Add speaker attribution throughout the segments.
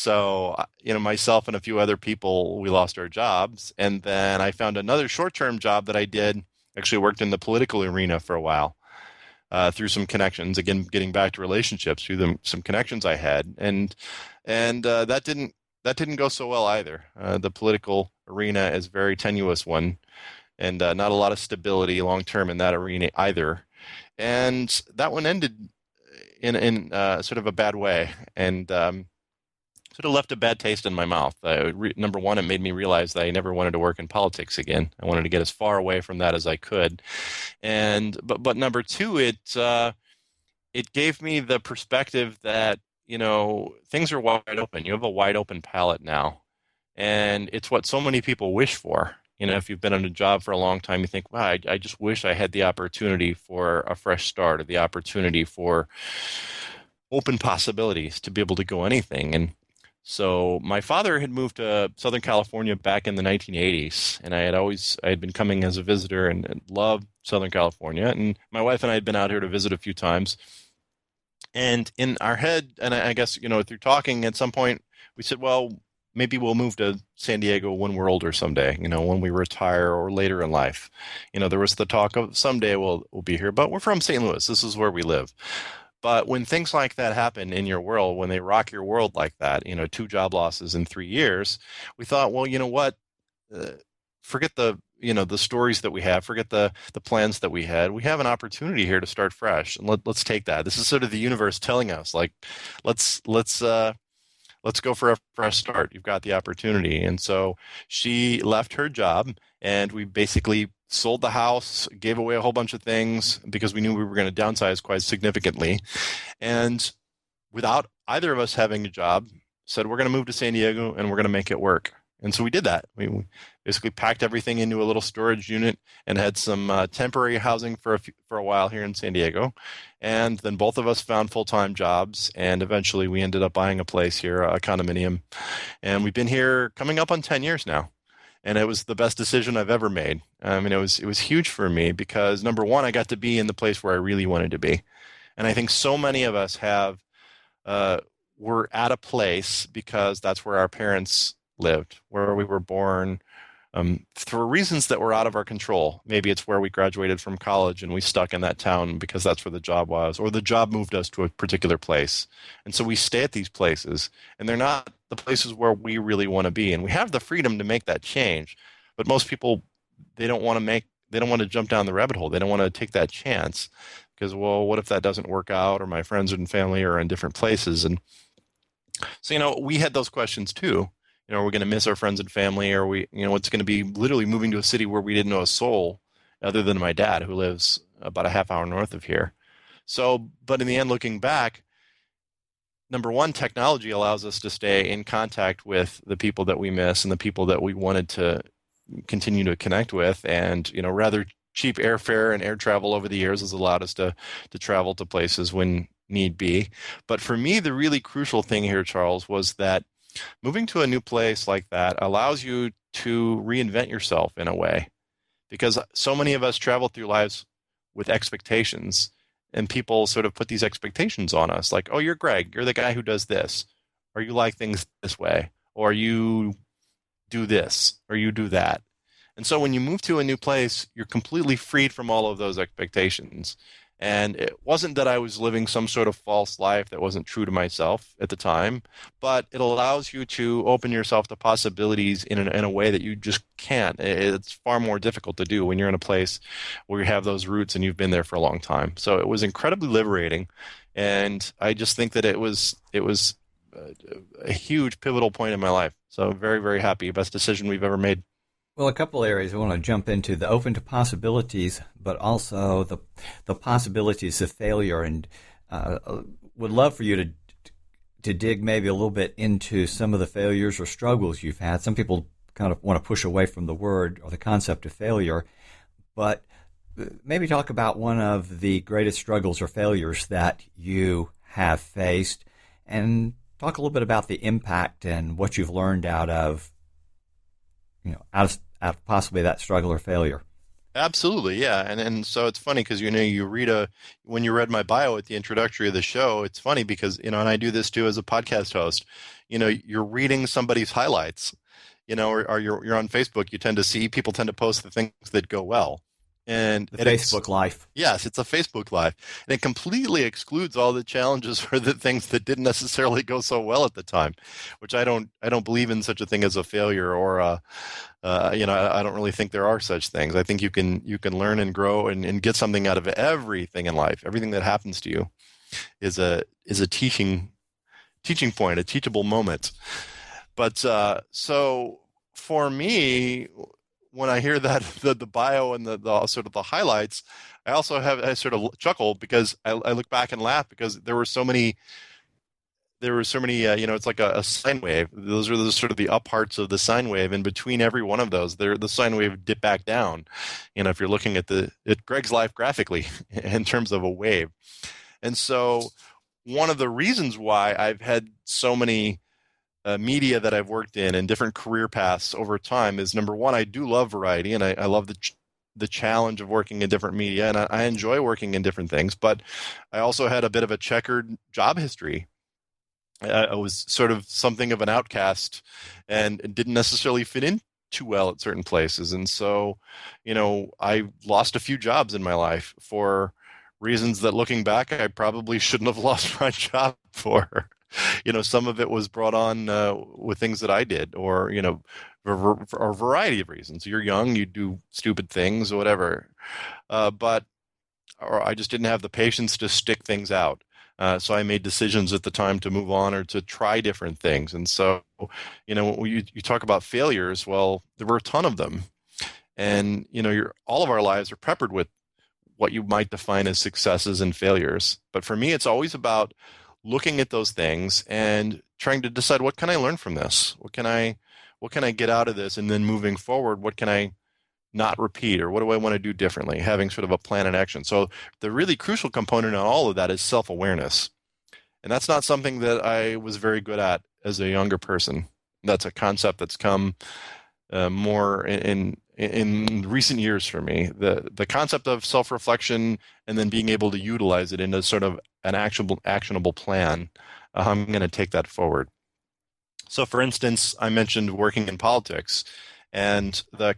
Speaker 1: So, myself and a few other people, we lost our jobs. And then I found another short-term job that I did, actually worked in the political arena for a while, through some connections. Again, getting back to relationships through some connections I had, and that didn't go so well either. The political arena is a very tenuous one, and not a lot of stability long term in that arena either. And that one ended in sort of a bad way, and sort of left a bad taste in my mouth. Number one, it made me realize that I never wanted to work in politics again. I wanted to get as far away from that as I could. And but number two, it gave me the perspective that things are wide open. You have a wide open palette now, and it's what so many people wish for. If you've been in a job for a long time, you think, wow, I just wish I had the opportunity for a fresh start, or the opportunity for open possibilities to be able to go anything. And so my father had moved to Southern California back in the 1980s, and I had been coming as a visitor and loved Southern California. And my wife and I had been out here to visit a few times. And in our head, and I guess, through talking at some point, we said, well, maybe we'll move to San Diego when we're older someday, when we retire or later in life. There was the talk of someday we'll be here, but we're from St. Louis. This is where we live. But when things like that happen in your world, when they rock your world like that, 2 job losses in 3 years, we thought, well, you know what? Forget the stories that we have, forget the plans that we had. We have an opportunity here to start fresh, and let's take that. This is sort of the universe telling us, like, let's go for a fresh start. You've got the opportunity. And so she left her job, and we basically sold the house, gave away a whole bunch of things because we knew we were going to downsize quite significantly. And without either of us having a job, said, we're going to move to San Diego and we're going to make it work. And so we did that. We basically packed everything into a little storage unit and had some temporary housing for a while here in San Diego. And then both of us found full-time jobs, and eventually we ended up buying a place here, a condominium. And we've been here coming up on 10 years now. And it was the best decision I've ever made. I mean, it was huge for me because, number one, I got to be in the place where I really wanted to be. And I think so many of us we're at a place because that's where our parents lived, where we were born, for reasons that were out of our control. Maybe it's where we graduated from college and we stuck in that town because that's where the job was, or the job moved us to a particular place. And so we stay at these places, and they're not the places where we really want to be. And we have the freedom to make that change. But most people, they don't want to jump down the rabbit hole. They don't want to take that chance because, well, what if that doesn't work out, or my friends and family are in different places? And so, we had those questions too. Are we going to miss our friends and family? Or it's going to be literally moving to a city where we didn't know a soul other than my dad, who lives about a half hour north of here. So, but in the end, looking back, number one, technology allows us to stay in contact with the people that we miss and the people that we wanted to continue to connect with. And, rather cheap airfare and air travel over the years has allowed us to travel to places when need be. But for me, the really crucial thing here, Charles, was that moving to a new place like that allows you to reinvent yourself in a way, because so many of us travel through lives with expectations, and people sort of put these expectations on us like, oh, you're Greg, you're the guy who does this, or you like things this way, or you do this, or you do that. And so when you move to a new place, you're completely freed from all of those expectations. And it wasn't that I was living some sort of false life that wasn't true to myself at the time, but it allows you to open yourself to possibilities in a way that you just can't. It's far more difficult to do when you're in a place where you have those roots and you've been there for a long time. So it was incredibly liberating, and I just think that it was a huge pivotal point in my life. So very, very happy. Best decision we've ever made.
Speaker 2: Well, a couple areas I want to jump into: the open to possibilities, but also the possibilities of failure. And would love for you to dig maybe a little bit into some of the failures or struggles you've had. Some people kind of want to push away from the word or the concept of failure, but maybe talk about one of the greatest struggles or failures that you have faced, and talk a little bit about the impact and what you've learned out of possibly that struggle or failure.
Speaker 1: Absolutely, yeah. And so it's funny because you read a when you read my bio at the introductory of the show, it's funny because and I do this too as a podcast host. You're reading somebody's highlights, or you're on Facebook, you tend to see people tend to post the things that go well. And
Speaker 2: The
Speaker 1: it's
Speaker 2: Facebook life.
Speaker 1: Yes, it's a Facebook Live, and it completely excludes all the challenges or the things that didn't necessarily go so well at the time, which I don't believe in such a thing as a failure or a I don't really think there are such things. I think you can learn and grow and get something out of everything in life. Everything that happens to you is a teaching point, a teachable moment. But so for me, when I hear that the bio and the sort of the highlights, I sort of chuckle because I look back and laugh because there were so many it's like a sine wave. Those are the sort of the up parts of the sine wave, and between every one of those there the sine wave dip back down, if you're looking at Greg's life graphically in terms of a wave. And so one of the reasons why I've had so many media that I've worked in and different career paths over time is, number one, I do love variety, and I love the challenge of working in different media, and I enjoy working in different things. But I also had a bit of a checkered job history. I was sort of something of an outcast and didn't necessarily fit in too well at certain places. And so, I lost a few jobs in my life for reasons that, looking back, I probably shouldn't have lost my job for. Some of it was brought on with things that I did, or, for a variety of reasons. You're young, you do stupid things or whatever. But or I just didn't have the patience to stick things out. So I made decisions at the time to move on or to try different things. And so, when you talk about failures, well, there were a ton of them. And, all of our lives are peppered with what you might define as successes and failures. But for me, it's always about looking at those things and trying to decide, what can I learn from this? What can I get out of this? And then moving forward, what can I not repeat, or what do I want to do differently? Having sort of a plan and action. So the really crucial component in all of that is self-awareness. And that's not something that I was very good at as a younger person. That's a concept that's come more in recent years for me. The concept of self-reflection and then being able to utilize it into sort of an actionable plan. I'm going to take that forward. So, for instance, I mentioned working in politics, and the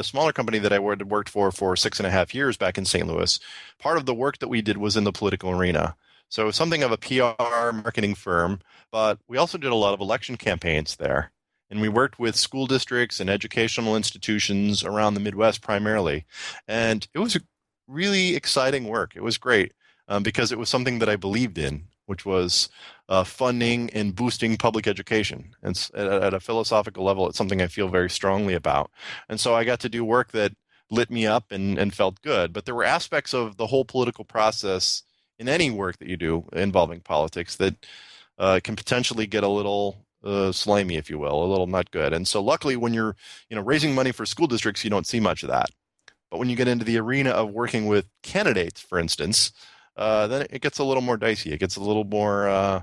Speaker 1: smaller company that I worked for 6.5 years back in St. Louis. Part of the work that we did was in the political arena. So it was something of a PR marketing firm, but we also did a lot of election campaigns there. And we worked with school districts and educational institutions around the Midwest primarily. And it was really exciting work. It was great because it was something that I believed in, which was funding and boosting public education. And at a philosophical level, it's something I feel very strongly about. And so I got to do work that lit me up and felt good. But there were aspects of the whole political process in any work that you do involving politics that can potentially get a little slimy, if you will, a little not good. And so luckily, when you're raising money for school districts, you don't see much of that. But when you get into the arena of working with candidates, for instance, then it gets a little more dicey. It gets a little more. Uh,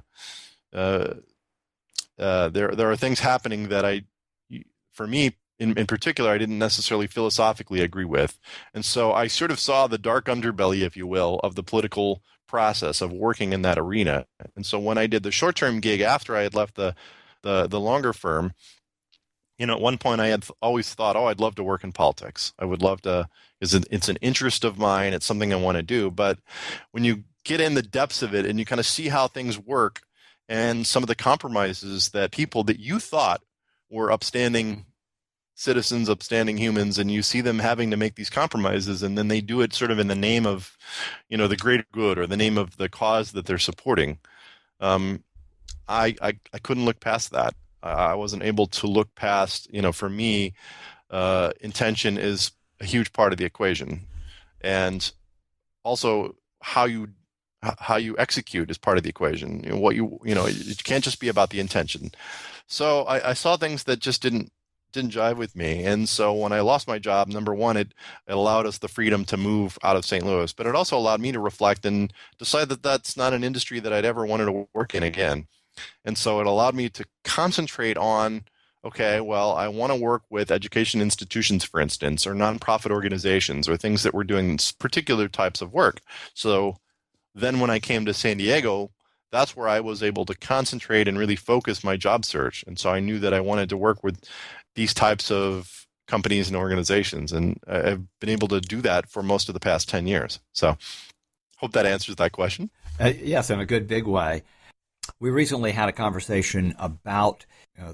Speaker 1: there are things happening that for me in particular, I didn't necessarily philosophically agree with, and so I sort of saw the dark underbelly, if you will, of the political process of working in that arena. And so when I did the short-term gig after I had left the longer firm, at one point I had always thought, oh, I'd love to work in politics. I would love to, because it's an interest of mine. It's something I want to do. But when you get in the depths of it and you kind of see how things work and some of the compromises that people that you thought were upstanding citizens, upstanding humans, and you see them having to make these compromises, and then they do it sort of in the name of, the greater good or the name of the cause that they're supporting. Um, I couldn't look past that. I wasn't able to look past, for me, intention is a huge part of the equation, and also how you execute is part of the equation. It can't just be about the intention. So I saw things that just didn't jive with me, and so when I lost my job, number one, it allowed us the freedom to move out of St. Louis, but it also allowed me to reflect and decide that that's not an industry that I'd ever wanted to work in again. And so it allowed me to concentrate on, okay, well, I want to work with education institutions, for instance, or nonprofit organizations, or things that were doing particular types of work. So then when I came to San Diego, that's where I was able to concentrate and really focus my job search. And so I knew that I wanted to work with these types of companies and organizations. And I've been able to do that for most of the past 10 years. So hope that answers that question.
Speaker 2: Yes, in a good big way. We recently had a conversation about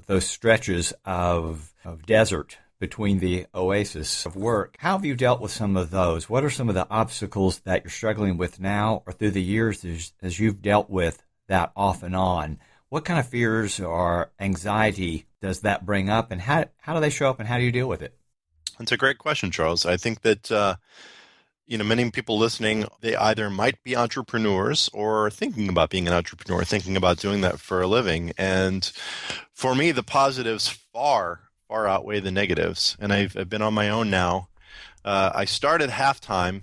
Speaker 2: those stretches of desert between the oasis of work. How have you dealt with some of those? What are some of the obstacles that you're struggling with now or through the years as you've dealt with that off and on? What kind of fears or anxiety does that bring up, and how do they show up, and how do you deal with it?
Speaker 1: It's a great question, Charles. I think that many people listening, they either might be entrepreneurs or thinking about being an entrepreneur, thinking about doing that for a living. And for me, the positives far outweigh the negatives. And I've been on my own now. I started halftime,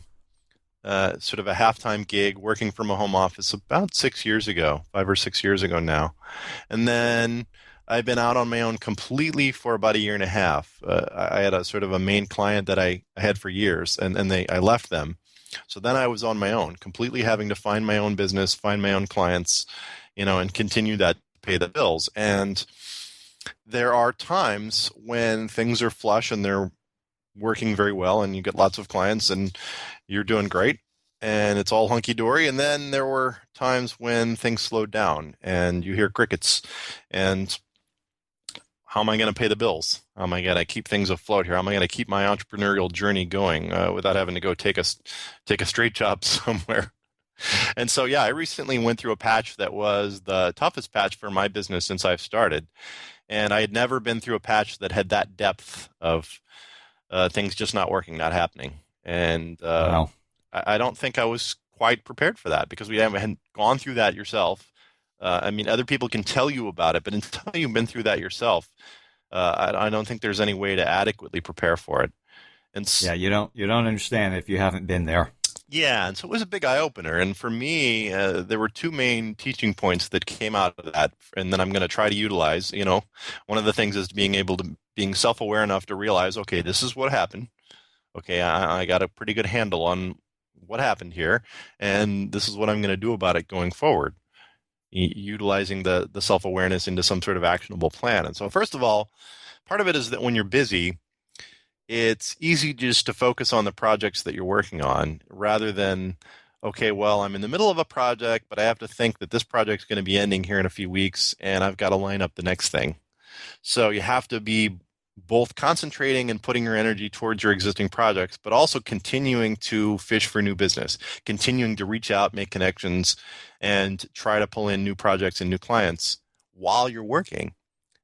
Speaker 1: sort of a halftime gig, working from a home office about 6 years ago, 5 or 6 years ago now. And then I've been out on my own completely for about a year and a half. I had a sort of a main client that I had for years, and I left them. So then I was on my own, completely having to find my own business, find my own clients, and continue that to pay the bills. And there are times when things are flush and they're working very well, and you get lots of clients, and you're doing great, and it's all hunky dory. And then there were times when things slowed down, and you hear crickets, and how am I going to pay the bills? How am I going to keep things afloat here? How am I going to keep my entrepreneurial journey going without having to go take a straight job somewhere? And so, yeah, I recently went through a patch that was the toughest patch for my business since I've started. And I had never been through a patch that had that depth of things just not working, not happening. And
Speaker 2: Wow.
Speaker 1: I don't think I was quite prepared for that because we hadn't gone through that yourself. I mean, other people can tell you about it, but until you've been through that yourself, I don't think there's any way to adequately prepare for it. And
Speaker 2: Yeah, you don't understand if you haven't been there.
Speaker 1: yeah, and so it was a big eye opener. And for me, there were two main teaching points that came out of that, and then I'm going to try to utilize. One of the things is being self-aware enough to realize, okay, this is what happened. Okay, I got a pretty good handle on what happened here, and this is what I'm going to do about it going forward. Utilizing the self-awareness into some sort of actionable plan. And so, first of all, part of it is that when you're busy, it's easy just to focus on the projects that you're working on rather than, okay, well, I'm in the middle of a project, but I have to think that this project's going to be ending here in a few weeks, and I've got to line up the next thing. So you have to be both concentrating and putting your energy towards your existing projects, but also continuing to fish for new business, continuing to reach out, make connections, and try to pull in new projects and new clients while you're working.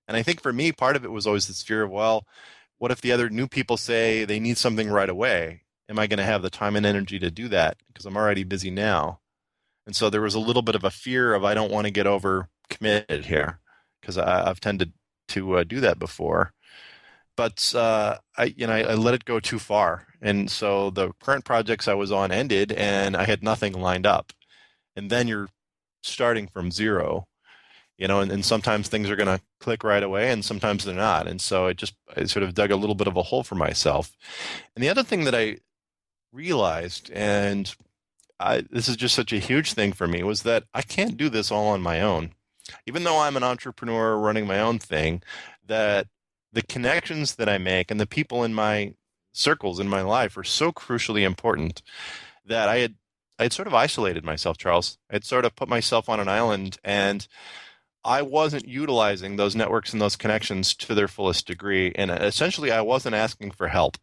Speaker 1: And I think for me, part of it was always this fear of, well, what if the other new people say they need something right away? Am I going to have the time and energy to do that? Because I'm already busy now. And so there was a little bit of a fear of I don't want to get over committed here because I've tended to do that before. But I let it go too far, and so the current projects I was on ended, and I had nothing lined up. And then you're starting from zero, and sometimes things are going to click right away, and sometimes they're not. And so I sort of dug a little bit of a hole for myself. And the other thing that I realized, and this is just such a huge thing for me, was that I can't do this all on my own. Even though I'm an entrepreneur running my own thing, that the connections that I make and the people in my circles in my life are so crucially important that I had sort of isolated myself, Charles. I'd sort of put myself on an island, and I wasn't utilizing those networks and those connections to their fullest degree. And essentially, I wasn't asking for help.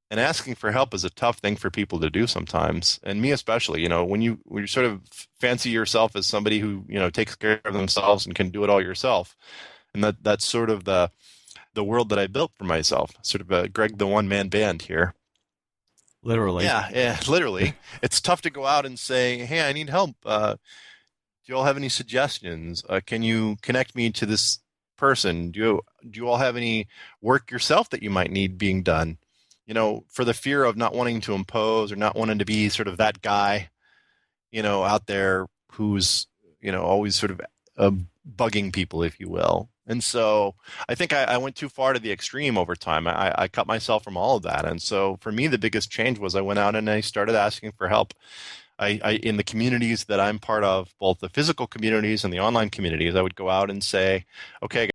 Speaker 1: And asking for help is a tough thing for people to do sometimes, and me especially. When you sort of fancy yourself as somebody who takes care of themselves and can do it all yourself, and that's sort of the world that I built for myself, sort of a Greg the one man band here.
Speaker 2: Literally.
Speaker 1: Yeah, literally. It's tough to go out and say, "Hey, I need help. Do you all have any suggestions? Can you connect me to this person? Do you all have any work yourself that you might need being done?" For the fear of not wanting to impose or not wanting to be sort of that guy, out there who's, always sort of uh, bugging people, if you will. And so I think I went too far to the extreme over time. I cut myself from all of that. And so for me, the biggest change was I went out and I started asking for help. In the communities that I'm part of, both the physical communities and the online communities, I would go out and say, okay,